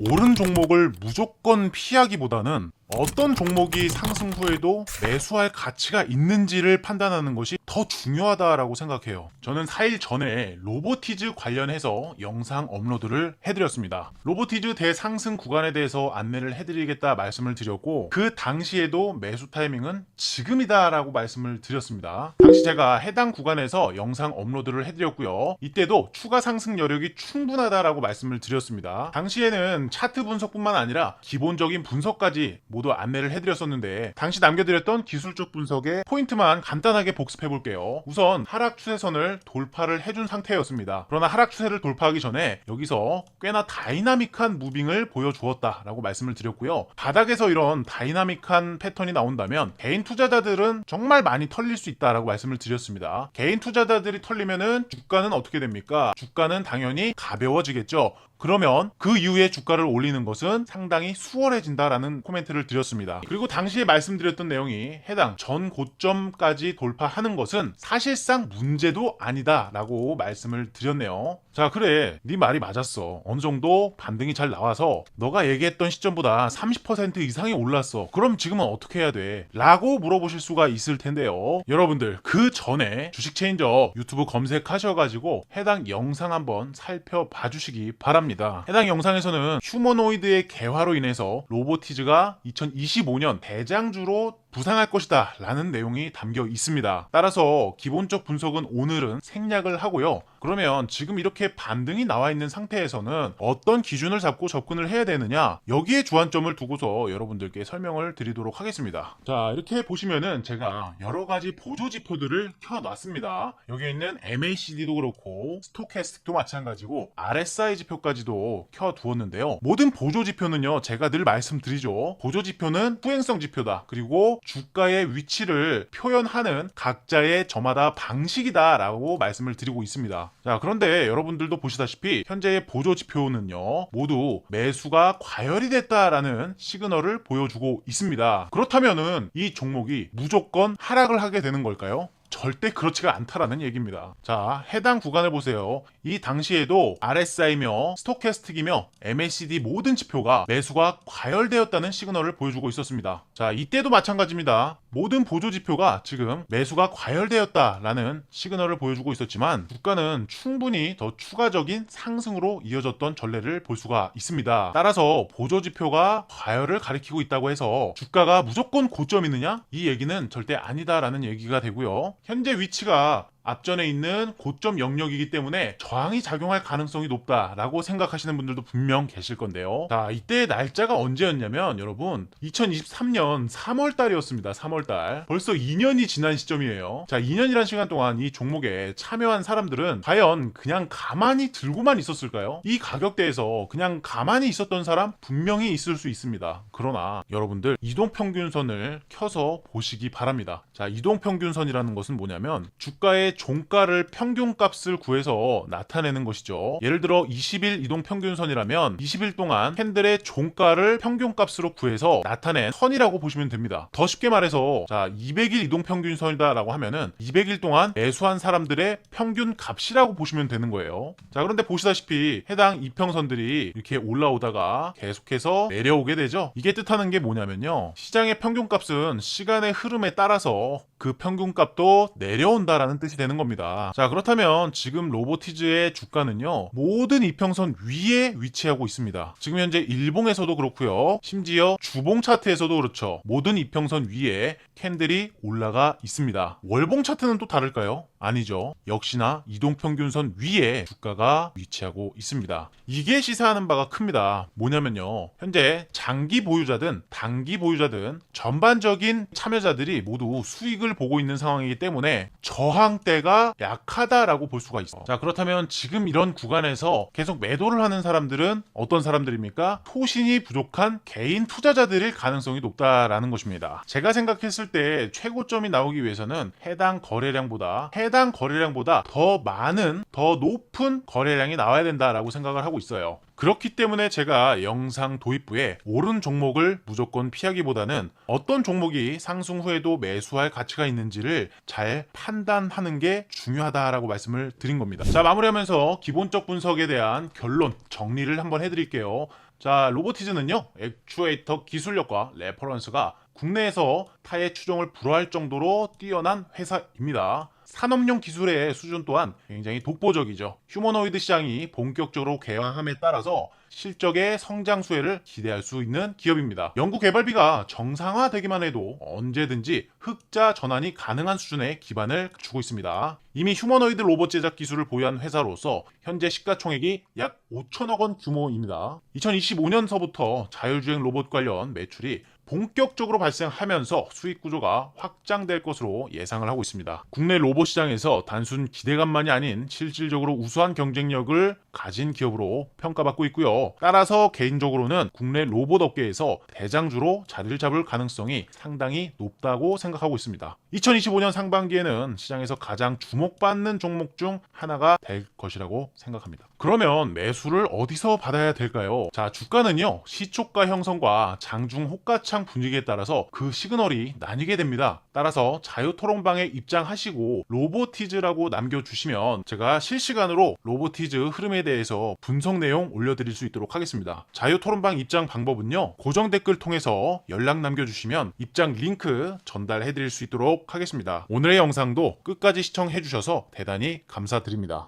오른 종목을 무조건 피하기보다는 어떤 종목이 상승 후에도 매수할 가치가 있는지를 판단하는 것이 더 중요하다라고 생각해요. 저는 4일 전에 로보티즈 관련해서 영상 업로드를 해드렸습니다. 로보티즈 대상승 구간에 대해서 안내를 해드리겠다 말씀을 드렸고, 그 당시에도 매수 타이밍은 지금이다 라고 말씀을 드렸습니다. 당시 제가 해당 구간에서 영상 업로드를 해드렸고요, 이때도 추가 상승 여력이 충분하다라고 말씀을 드렸습니다. 당시에는 차트 분석뿐만 아니라 기본적인 분석까지 모두 안내를 해드렸었는데, 당시 남겨드렸던 기술적 분석의 포인트만 간단하게 복습해 볼게요. 우선 하락 추세선을 돌파를 해준 상태였습니다. 그러나 하락 추세를 돌파하기 전에 여기서 꽤나 다이나믹한 무빙을 보여주었다라고 말씀을 드렸고요. 바닥에서 이런 다이나믹한 패턴이 나온다면 개인 투자자들은 정말 많이 털릴 수 있다라고 말씀을 드렸습니다. 개인 투자자들이 털리면은 주가는 어떻게 됩니까? 주가는 당연히 가벼워지겠죠. 그러면 그 이후에 주가를 올리는 것은 상당히 수월해진다라는 코멘트를 드렸습니다. 그리고 당시에 말씀드렸던 내용이 해당 전 고점까지 돌파하는 것은 사실상 문제도 아니다라고 말씀을 드렸네요. 자, 그래, 네 말이 맞았어. 어느 정도 반등이 잘 나와서 너가 얘기했던 시점보다 30% 이상이 올랐어. 그럼 지금은 어떻게 해야 돼? 라고 물어보실 수가 있을 텐데요. 여러분들, 그 전에 주식체인저 유튜브 검색하셔가지고 해당 영상 한번 살펴봐 주시기 바랍니다. 해당 영상에서는 휴머노이드의 개화로 인해서 로보티즈가 2025년 대장주로 부상할 것이다 라는 내용이 담겨 있습니다. 따라서 기본적 분석은 오늘은 생략을 하고요. 그러면 지금 이렇게 반등이 나와 있는 상태에서는 어떤 기준을 잡고 접근을 해야 되느냐, 여기에 주안점을 두고서 여러분들께 설명을 드리도록 하겠습니다. 자, 이렇게 보시면은 제가 여러 가지 보조 지표들을 켜놨습니다. 여기 있는 MACD도 그렇고 스토캐스틱도 마찬가지고 RSI 지표까지도 켜두었는데요. 모든 보조 지표는요, 제가 늘 말씀드리죠. 보조 지표는 후행성 지표다. 그리고 주가의 위치를 표현하는 각자의 저마다 방식이다 라고 말씀을 드리고 있습니다. 자, 그런데 여러분들도 보시다시피 현재의 보조 지표는요, 모두 매수가 과열이 됐다라는 시그널을 보여주고 있습니다. 그렇다면은 이 종목이 무조건 하락을 하게 되는 걸까요? 절대 그렇지가 않다라는 얘기입니다. 자, 해당 구간을 보세요. 이 당시에도 RSI며 스토캐스틱이며 MACD 모든 지표가 매수가 과열되었다는 시그널을 보여주고 있었습니다. 자, 이때도 마찬가지입니다. 모든 보조 지표가 지금 매수가 과열되었다라는 시그널을 보여주고 있었지만 주가는 충분히 더 추가적인 상승으로 이어졌던 전례를 볼 수가 있습니다. 따라서 보조 지표가 과열을 가리키고 있다고 해서 주가가 무조건 고점이느냐? 이 얘기는 절대 아니다라는 얘기가 되고요. 현재 위치가 앞전에 있는 고점 영역이기 때문에 저항이 작용할 가능성이 높다라고 생각하시는 분들도 분명 계실 건데요. 자, 이때의 날짜가 언제였냐면 여러분 2023년 3월달이었습니다. 3월달. 벌써 2년이 지난 시점이에요. 자, 2년이란 시간 동안 이 종목에 참여한 사람들은 과연 그냥 가만히 들고만 있었을까요? 이 가격대에서 그냥 가만히 있었던 사람 분명히 있을 수 있습니다. 그러나 여러분들 이동평균선을 켜서 보시기 바랍니다. 자, 이동평균선이라는 것은 뭐냐면 주가의 종가를 평균값을 구해서 나타내는 것이죠. 예를 들어 20일 이동평균선이라면 20일 동안 캔들의 종가를 평균값으로 구해서 나타낸 선이라고 보시면 됩니다. 더 쉽게 말해서 자, 200일 이동평균선이다 라고 하면은 200일 동안 매수한 사람들의 평균값이라고 보시면 되는 거예요. 자, 그런데 보시다시피 해당 이평선들이 이렇게 올라오다가 계속해서 내려오게 되죠. 이게 뜻하는 게 뭐냐면요, 시장의 평균값은 시간의 흐름에 따라서 그 평균값도 내려온다라는 뜻이 되는 겁니다. 자, 그렇다면 지금 로보티즈의 주가는요, 모든 이평선 위에 위치하고 있습니다. 지금 현재 일봉에서도 그렇고요, 심지어 주봉 차트에서도 그렇죠. 모든 이평선 위에 캔들이 올라가 있습니다. 월봉 차트는 또 다를까요? 아니죠. 역시나 이동평균선 위에 주가가 위치하고 있습니다. 이게 시사하는 바가 큽니다. 뭐냐면요, 현재 장기 보유자든 단기 보유자든 전반적인 참여자들이 모두 수익을 보고 있는 상황이기 때문에 저항대가 약하다라고 볼 수가 있어요. 자, 그렇다면 지금 이런 구간에서 계속 매도를 하는 사람들은 어떤 사람들입니까? 소신이 부족한 개인 투자자들일 가능성이 높다라는 것입니다. 제가 생각했을 때 최고점이 나오기 위해서는 해당 거래량보다 더 많은, 더 높은 거래량이 나와야 된다라고 생각을 하고 있어요. 그렇기 때문에 제가 영상 도입부에 오른 종목을 무조건 피하기보다는 어떤 종목이 상승 후에도 매수할 가치가 있는지를 잘 판단하는 게 중요하다라고 말씀을 드린 겁니다. 자, 마무리하면서 기본적 분석에 대한 결론 정리를 한번 해드릴게요. 자, 로보티즈는요, 액추에이터 기술력과 레퍼런스가 국내에서 타의 추종을 불허할 정도로 뛰어난 회사입니다. 산업용 기술의 수준 또한 굉장히 독보적이죠. 휴머노이드 시장이 본격적으로 개화함에 따라서 실적의 성장 수혜를 기대할 수 있는 기업입니다. 연구 개발비가 정상화되기만 해도 언제든지 흑자 전환이 가능한 수준의 기반을 갖추고 있습니다. 이미 휴머노이드 로봇 제작 기술을 보유한 회사로서 현재 시가총액이 약 5천억 원 규모입니다. 2025년서부터 자율주행 로봇 관련 매출이 본격적으로 발생하면서 수익 구조가 확장될 것으로 예상을 하고 있습니다. 국내 로봇 시장에서 단순 기대감만이 아닌 실질적으로 우수한 경쟁력을 가진 기업으로 평가받고 있고요. 따라서 개인적으로는 국내 로봇 업계에서 대장주로 자리를 잡을 가능성이 상당히 높다고 생각하고 있습니다. 2025년 상반기에는 시장에서 가장 주목받는 종목 중 하나가 될 것이라고 생각합니다. 그러면 매수를 어디서 받아야 될까요? 자, 주가는요, 시초가 형성과 장중 호가창 분위기에 따라서 그 시그널이 나뉘게 됩니다. 따라서 자유토론방에 입장하시고 로보티즈라고 남겨주시면 제가 실시간으로 로보티즈 흐름에 대해서 분석 내용 올려드릴 수 있도록 하겠습니다. 자유토론방 입장 방법은요, 고정 댓글 통해서 연락 남겨주시면 입장 링크 전달해드릴 수 있도록 하겠습니다. 오늘의 영상도 끝까지 시청해주셔서 대단히 감사드립니다.